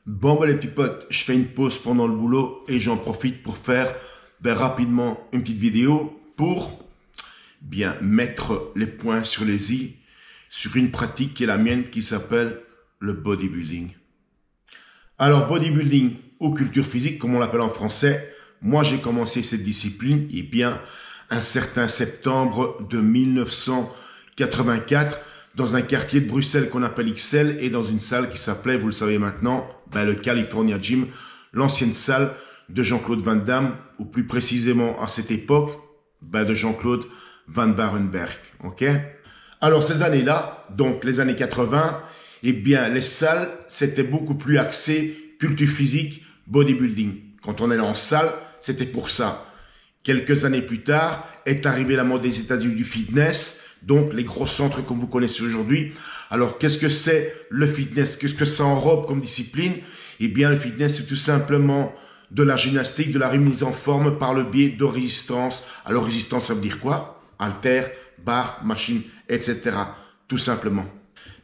Bon, les petits potes, je fais une pause pendant le boulot et j'en profite pour faire rapidement une petite vidéo pour bien mettre les points sur les i sur une pratique qui est la mienne qui s'appelle le bodybuilding. Alors, bodybuilding ou culture physique, comme on l'appelle en français, moi j'ai commencé cette discipline un certain septembre de 1984 dans un quartier de Bruxelles qu'on appelle XL et dans une salle qui s'appelait, vous le savez maintenant, le California Gym, l'ancienne salle de Jean-Claude Van Damme, ou plus précisément à cette époque, de Jean-Claude Van Barenberg. Ok? Alors ces années-là, donc les années 80, les salles, c'était beaucoup plus axé culture physique, bodybuilding. Quand on est en salle, c'était pour ça. Quelques années plus tard, est arrivée la mode des États-Unis du fitness, donc les gros centres comme vous connaissez aujourd'hui. Alors, qu'est-ce que c'est le fitness? Qu'est-ce que ça enrobe comme discipline? Le fitness, c'est tout simplement de la gymnastique, de la remise en forme par le biais de résistance. Alors, résistance, ça veut dire quoi? Haltères, barres, machines, etc. Tout simplement.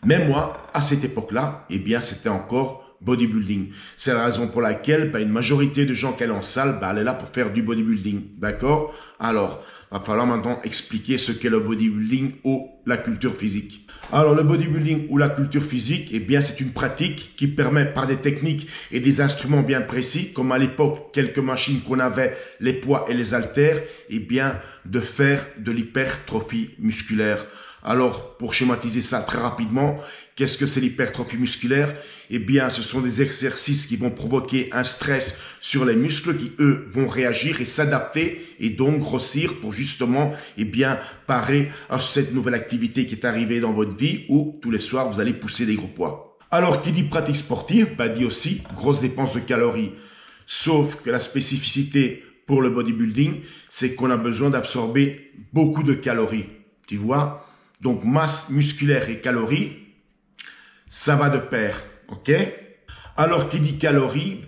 Mais moi, à cette époque-là, c'était encore bodybuilding. C'est la raison pour laquelle une majorité de gens qui allaient en salle, elle est là pour faire du bodybuilding. D'accord? Alors, va falloir maintenant expliquer ce qu'est le bodybuilding ou la culture physique. Alors, le bodybuilding ou la culture physique, c'est une pratique qui permet par des techniques et des instruments bien précis, comme à l'époque, quelques machines qu'on avait, les poids et les haltères, de faire de l'hypertrophie musculaire. Alors, pour schématiser ça très rapidement, qu'est-ce que c'est l'hypertrophie musculaire? Ce sont des exercices qui vont provoquer un stress sur les muscles qui, eux, vont réagir et s'adapter et donc grossir pour justement, parer à cette nouvelle activité qui est arrivée dans votre vie où tous les soirs, vous allez pousser des gros poids. Alors, qui dit pratique sportive, dit aussi grosse dépense de calories. Sauf que la spécificité pour le bodybuilding, c'est qu'on a besoin d'absorber beaucoup de calories. Tu vois? Donc, masse musculaire et calories, ça va de pair, ok? Alors, qui dit calories,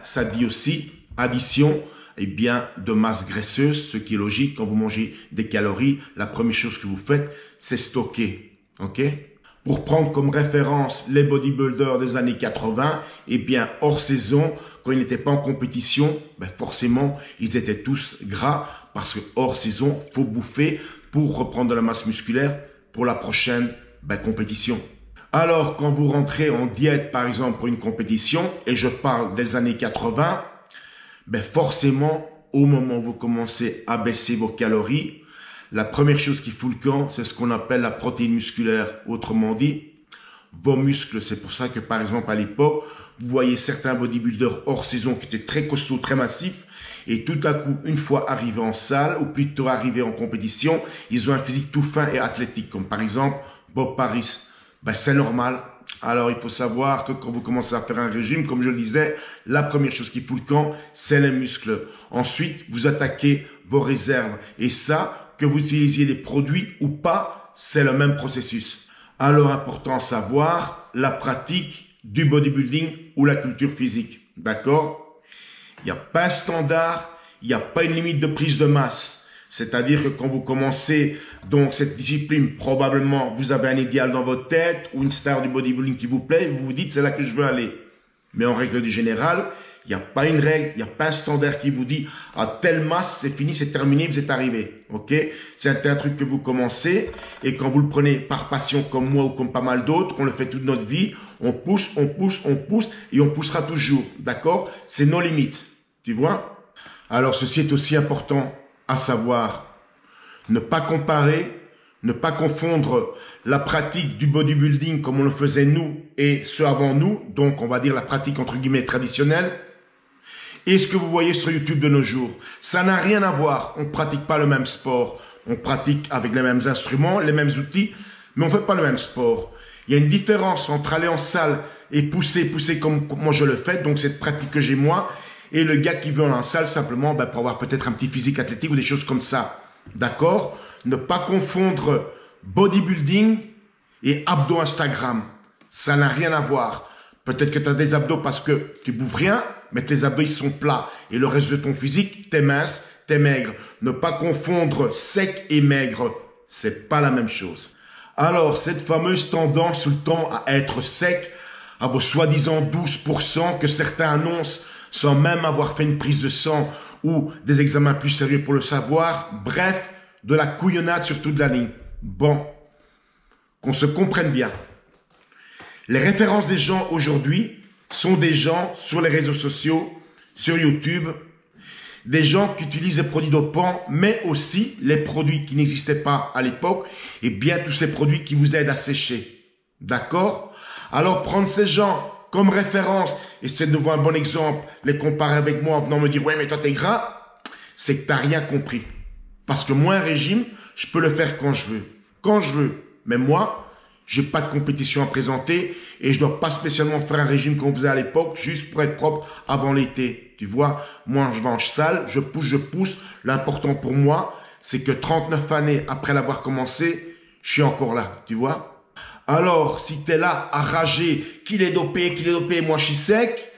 ça dit aussi addition, de masse graisseuse, ce qui est logique. Quand vous mangez des calories, la première chose que vous faites, c'est stocker, ok? Pour prendre comme référence les bodybuilders des années 80, hors saison, quand ils n'étaient pas en compétition, forcément, ils étaient tous gras parce que hors saison, faut bouffer pour reprendre de la masse musculaire pour la prochaine compétition. Alors, quand vous rentrez en diète, par exemple, pour une compétition, et je parle des années 80, forcément, au moment où vous commencez à baisser vos calories, la première chose qui fout le camp, c'est ce qu'on appelle la protéine musculaire. Autrement dit, vos muscles. C'est pour ça que, par exemple, à l'époque, vous voyez certains bodybuilders hors saison qui étaient très costauds, très massifs, et tout à coup, une fois arrivés en salle, ou plutôt arrivés en compétition, ils ont un physique tout fin et athlétique, comme par exemple Bob Paris. C'est normal. Alors, il faut savoir que quand vous commencez à faire un régime, comme je le disais, la première chose qui fout le camp, c'est les muscles. Ensuite, vous attaquez vos réserves. Et ça, que vous utilisiez des produits ou pas, c'est le même processus. Alors, important à savoir, la pratique du bodybuilding ou la culture physique. D'accord? Il n'y a pas un standard, il n'y a pas une limite de prise de masse. C'est-à-dire que quand vous commencez donc cette discipline, probablement vous avez un idéal dans votre tête ou une star du bodybuilding qui vous plaît, vous vous dites c'est là que je veux aller. Mais en règle générale, il n'y a pas une règle, il n'y a pas un standard qui vous dit à telle masse, c'est fini, c'est terminé, vous êtes arrivé. Ok? C'est un truc que vous commencez et quand vous le prenez par passion comme moi ou comme pas mal d'autres, on le fait toute notre vie, on pousse, on pousse, on pousse et on poussera toujours. D'accord? C'est nos limites. Tu vois? Alors ceci est aussi important à savoir, ne pas comparer, ne pas confondre la pratique du bodybuilding comme on le faisait nous et ceux avant nous, donc on va dire la pratique entre guillemets traditionnelle, et ce que vous voyez sur YouTube de nos jours. Ça n'a rien à voir, on ne pratique pas le même sport, on pratique avec les mêmes instruments, les mêmes outils, mais on ne fait pas le même sport. Il y a une différence entre aller en salle et pousser comme moi je le fais, donc cette pratique que j'ai moi, et le gars qui veut aller en salle simplement pour avoir peut-être un petit physique athlétique ou des choses comme ça. D'accord? Ne pas confondre bodybuilding et abdos Instagram. Ça n'a rien à voir. Peut-être que tu as des abdos parce que tu bouffes rien, mais tes abdos ils sont plats. Et le reste de ton physique, t'es mince, t'es maigre. Ne pas confondre sec et maigre. C'est pas la même chose. Alors, cette fameuse tendance tout le temps à être sec, à vos soi-disant 12% que certains annoncent sans même avoir fait une prise de sang ou des examens plus sérieux pour le savoir. Bref, de la couillonnade sur toute la ligne. Bon, qu'on se comprenne bien. Les références des gens aujourd'hui sont des gens sur les réseaux sociaux, sur YouTube, des gens qui utilisent les produits dopants, mais aussi les produits qui n'existaient pas à l'époque, et bien tous ces produits qui vous aident à sécher. D'accord? Alors prendre ces gens comme référence, et c'est de nouveau un bon exemple, les comparer avec moi en venant me dire « Ouais, mais toi t'es gras », c'est que t'as rien compris. Parce que moi, un régime, je peux le faire quand je veux. Quand je veux. Mais moi, j'ai pas de compétition à présenter et je dois pas spécialement faire un régime comme on faisait à l'époque, juste pour être propre avant l'été. Tu vois, moi, je mange sale, je pousse. L'important pour moi, c'est que 39 années après l'avoir commencé, je suis encore là. Tu vois? Alors, si tu es là à rager qu'il est dopé, moi je suis sec,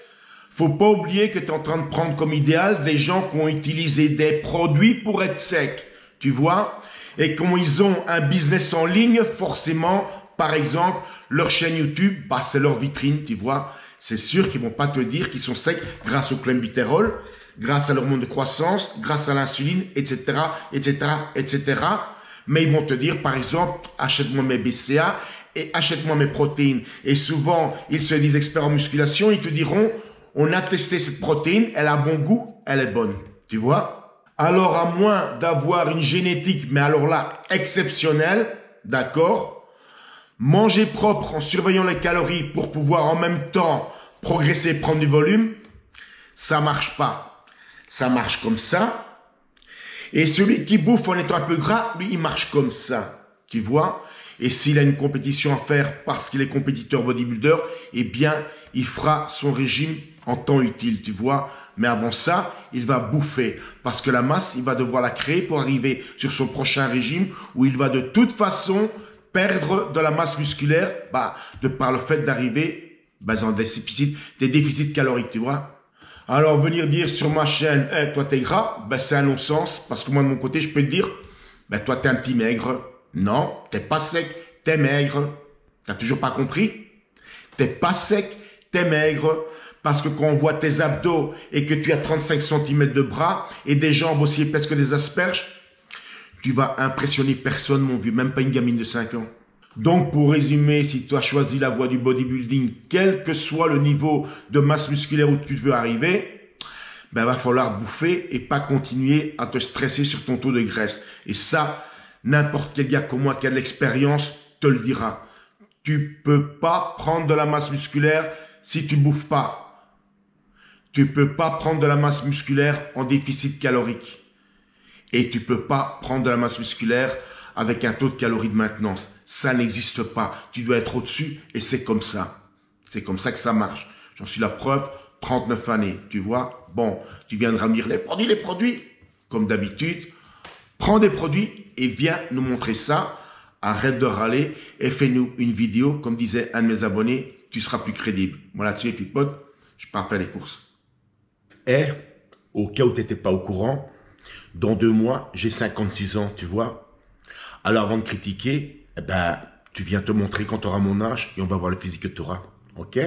faut pas oublier que tu es en train de prendre comme idéal des gens qui ont utilisé des produits pour être secs, tu vois, et quand ils ont un business en ligne, forcément, par exemple, leur chaîne YouTube, bah, c'est leur vitrine, tu vois. C'est sûr qu'ils vont pas te dire qu'ils sont secs grâce au clenbuterol, grâce à l'hormone de croissance, grâce à l'insuline, etc., etc., etc. Mais ils vont te dire, par exemple, achète-moi mes BCA et achète-moi mes protéines. Et souvent, ils se disent experts en musculation, ils te diront, on a testé cette protéine, elle a bon goût, elle est bonne. Tu vois? Alors, à moins d'avoir une génétique, mais alors là, exceptionnelle, d'accord? Manger propre en surveillant les calories pour pouvoir en même temps progresser et prendre du volume, ça marche pas. Ça marche comme ça. Et celui qui bouffe en étant un peu gras, lui, il marche comme ça. Tu vois? Et s'il a une compétition à faire parce qu'il est compétiteur bodybuilder, eh bien, il fera son régime en temps utile, tu vois. Mais avant ça, il va bouffer. Parce que la masse, il va devoir la créer pour arriver sur son prochain régime où il va de toute façon perdre de la masse musculaire, bah, de par le fait d'arriver, bah, dans des déficits caloriques, tu vois. Alors, venir dire sur ma chaîne, hey, toi t'es gras, ben, c'est un non-sens. Parce que moi, de mon côté, je peux te dire, ben, toi t'es un petit maigre. Non, t'es pas sec, t'es maigre. T'as toujours pas compris? T'es pas sec, t'es maigre. Parce que quand on voit tes abdos et que tu as 35 cm de bras et des jambes aussi épaisses que des asperges, tu vas impressionner personne, mon vieux, même pas une gamine de 5 ans. Donc, pour résumer, si tu as choisi la voie du bodybuilding, quel que soit le niveau de masse musculaire où tu veux arriver, ben, va falloir bouffer et pas continuer à te stresser sur ton taux de graisse. Et ça, n'importe quel gars comme moi qui a de l'expérience te le dira. Tu peux pas prendre de la masse musculaire si tu bouffes pas. Tu peux pas prendre de la masse musculaire en déficit calorique. Et tu peux pas prendre de la masse musculaire avec un taux de calories de maintenance. Ça n'existe pas. Tu dois être au-dessus et c'est comme ça. C'est comme ça que ça marche. J'en suis la preuve, 39 années, tu vois. Bon, tu viendras me dire les produits. Comme d'habitude, prends des produits et viens nous montrer ça. Arrête de râler et fais-nous une vidéo. Comme disait un de mes abonnés, tu seras plus crédible. Moi là-dessus, les petits potes, je pars faire les courses. Et, au cas où tu n'étais pas au courant, dans 2 mois, j'ai 56 ans, tu vois. Alors avant de critiquer, eh ben, tu viens te montrer quand tu auras mon âge et on va voir le physique que tu auras. Ok?